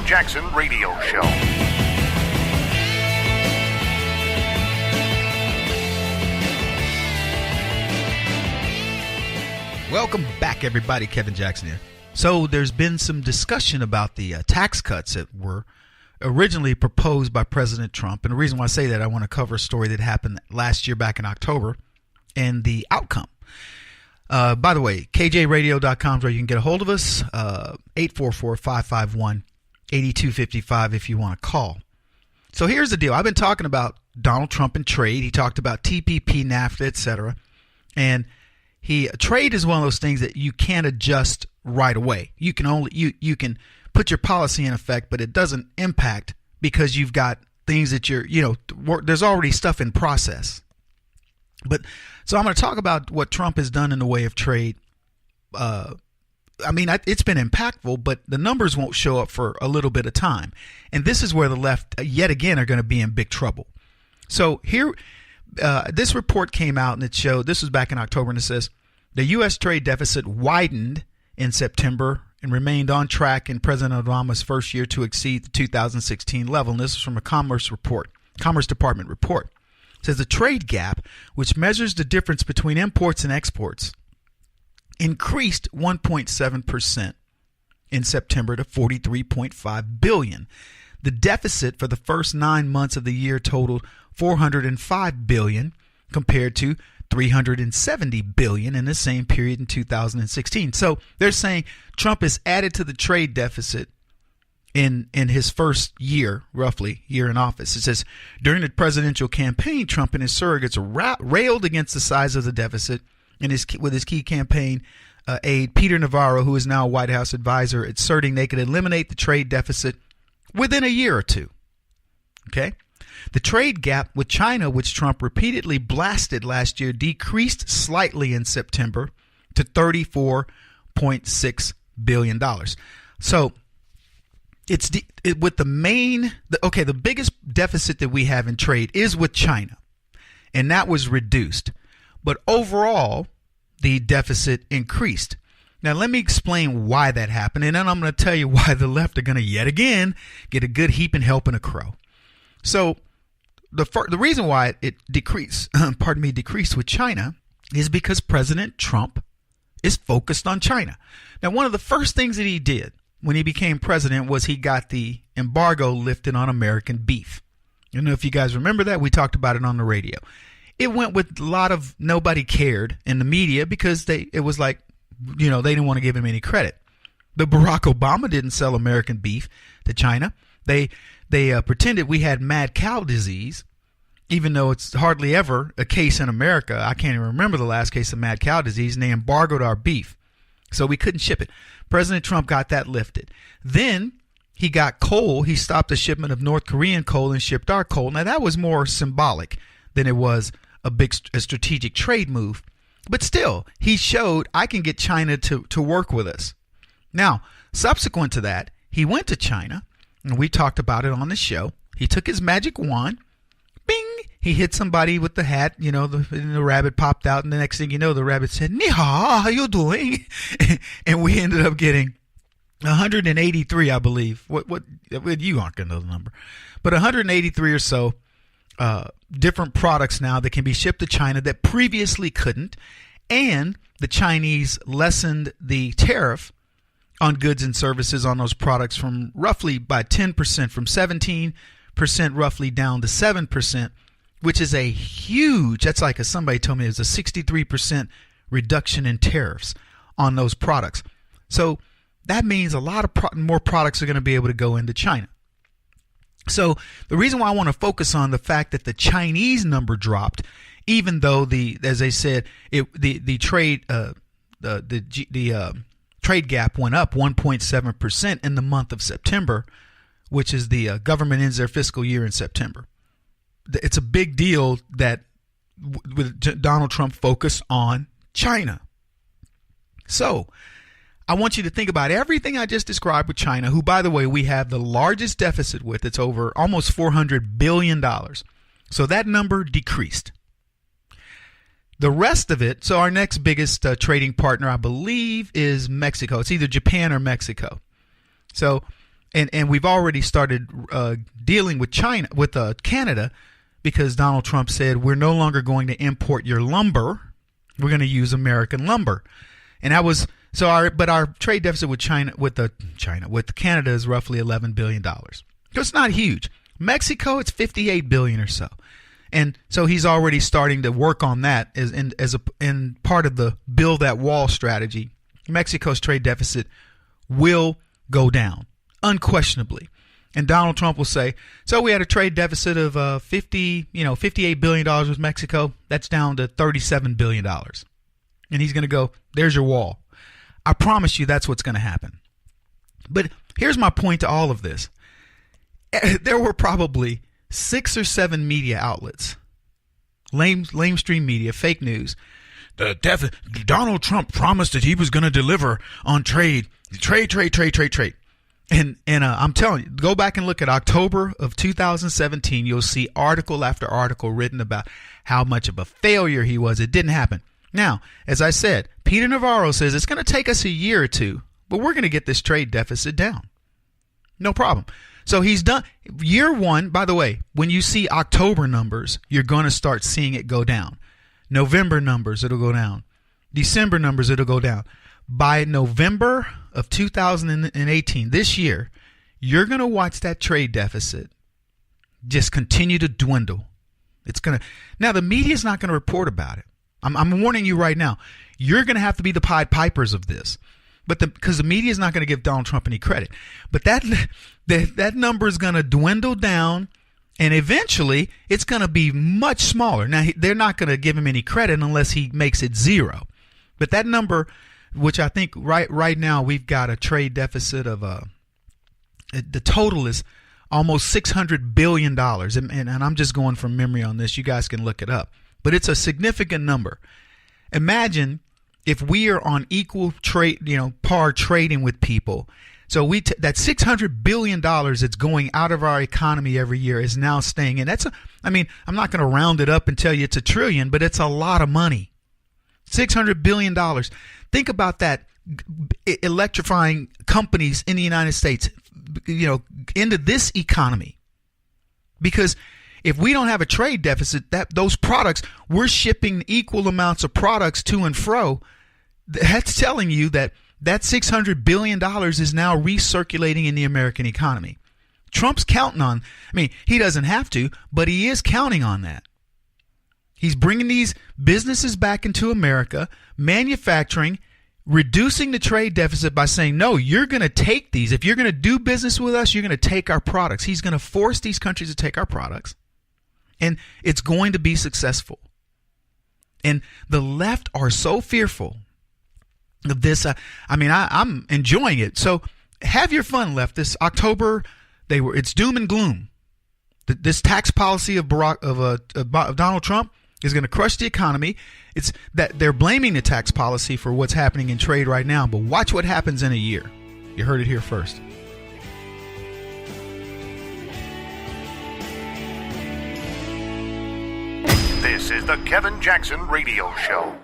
Jackson Radio Show. Welcome back, everybody. Kevin Jackson here. So there's been some discussion about the tax cuts that were originally proposed by President Trump. And the reason why I say that, I want to cover a story that happened last year back in October and the outcome. By the way, KJRadio.com is where you can get a hold of us, 844-551-8255 if you want to call. So here's the deal. I've been talking about Donald Trump and trade. He talked about TPP, NAFTA, etc. And trade is one of those things that you can't adjust right away. You can you can put your policy in effect, but it doesn't impact because you've got things that there's already stuff in process. But so I'm going to talk about what Trump has done in the way of trade. It's been impactful, but the numbers won't show up for a little bit of time. And this is where the left, yet again, are going to be in big trouble. So here, this report came out and it showed, this was back in October, and it says, the U.S. trade deficit widened in September and remained on track in President Obama's first year to exceed the 2016 level. And this is from a Commerce Department report. It says the trade gap, which measures the difference between imports and exports, increased 1.7% in September to $43.5 billion. The deficit for the first 9 months of the year totaled $405 billion compared to $370 billion in the same period in 2016. So they're saying Trump has added to the trade deficit in his first year, roughly, year in office. It says, during the presidential campaign, Trump and his surrogates railed against the size of the deficit with his key campaign aide, Peter Navarro, who is now a White House advisor, asserting they could eliminate the trade deficit within a year or two. Okay? The trade gap with China, which Trump repeatedly blasted last year, decreased slightly in September to $34.6 billion. So the biggest deficit that we have in trade is with China, and that was reduced. But overall, the deficit increased. Now, let me explain why that happened, and then I'm going to tell you why the left are going to yet again get a good heaping helping a crow. So the reason why it decreased with China is because President Trump is focused on China. Now, one of the first things that he did when he became president was he got the embargo lifted on American beef. I don't know if you guys remember that. We talked about it on the radio. It went with a lot of nobody cared in the media because it was like, they didn't want to give him any credit. The Barack Obama didn't sell American beef to China. They pretended we had mad cow disease, even though it's hardly ever a case in America. I can't even remember the last case of mad cow disease, and they embargoed our beef. So we couldn't ship it. President Trump got that lifted. Then he got coal. He stopped the shipment of North Korean coal and shipped our coal. Now, that was more symbolic than it was a strategic trade move. But still, he showed I can get China to work with us. Now, subsequent to that, he went to China, and we talked about it on the show. He took his magic wand. Bing! He hit somebody with the hat, the rabbit popped out, and the next thing you know, the rabbit said, "Ni hao, how you doing?" And we ended up getting 183, I believe. What you aren't going to know the number. But 183 or so different products now that can be shipped to China that previously couldn't. And the Chinese lessened the tariff on goods and services on those products from roughly by 10%, from 17% roughly down to 7%, which is a huge, that's like somebody told me it was a 63% reduction in tariffs on those products. So that means a lot of more products are going to be able to go into China. So the reason why I want to focus on the fact that the Chinese number dropped, even though as I said, the trade trade gap went up 1.7% in the month of September, which is the government ends their fiscal year in September. It's a big deal that with Donald Trump focused on China. So I want you to think about everything I just described with China, who, by the way, we have the largest deficit with. It's over almost $400 billion. So that number decreased. The rest of it, so our next biggest trading partner, I believe, is Mexico. It's either Japan or Mexico. So and we've already started dealing with China, with Canada, because Donald Trump said we're no longer going to import your lumber. We're going to use American lumber, and that was so. Our trade deficit with with Canada is roughly $11 billion. So it's not huge. Mexico, it's $58 billion or so, and so he's already starting to work on that in part of the build that wall strategy. Mexico's trade deficit will go down unquestionably. And Donald Trump will say, so we had a trade deficit of $58 billion with Mexico. That's down to $37 billion. And he's going to go, there's your wall. I promise you that's what's going to happen. But here's my point to all of this. There were probably 6 or 7 media outlets, lamestream media, fake news. Donald Trump promised that he was going to deliver on trade. And I'm telling you, go back and look at October of 2017. You'll see article after article written about how much of a failure he was. It didn't happen. Now, as I said, Peter Navarro says it's going to take us a year or two, but we're going to get this trade deficit down. No problem. So he's done. Year one, by the way, when you see October numbers, you're going to start seeing it go down. November numbers, it'll go down. December numbers, it'll go down. By November of 2018, this year, you're going to watch that trade deficit just continue to dwindle. Now the media is not going to report about it. I'm warning you right now. You're going to have to be the Pied Pipers of this, because the media is not going to give Donald Trump any credit. But that number is going to dwindle down, and eventually it's going to be much smaller. Now they're not going to give him any credit unless he makes it zero. But that number, which I think right now we've got a trade deficit of the total is almost $600 billion. And I'm just going from memory on this. You guys can look it up. But it's a significant number. Imagine if we are on equal par trading with people. So that $600 billion that's going out of our economy every year is now staying in. I'm not going to round it up and tell you it's $1 trillion, but it's a lot of money. $600 billion. Think about that, electrifying companies in the United States, into this economy. Because if we don't have a trade deficit, those products, we're shipping equal amounts of products to and fro. That's telling you that $600 billion is now recirculating in the American economy. Trump's counting on, he doesn't have to, but he is counting on that. He's bringing these businesses back into America, manufacturing, reducing the trade deficit by saying, no, you're going to take these. If you're going to do business with us, you're going to take our products. He's going to force these countries to take our products, and it's going to be successful. And the left are so fearful of this. I'm enjoying it. So have your fun, left. This October, it's doom and gloom. This tax policy of Donald Trump is going to crush the economy. It's that they're blaming the tax policy for what's happening in trade right now, but watch what happens in a year. You heard it here first. This is the Kevin Jackson Radio Show.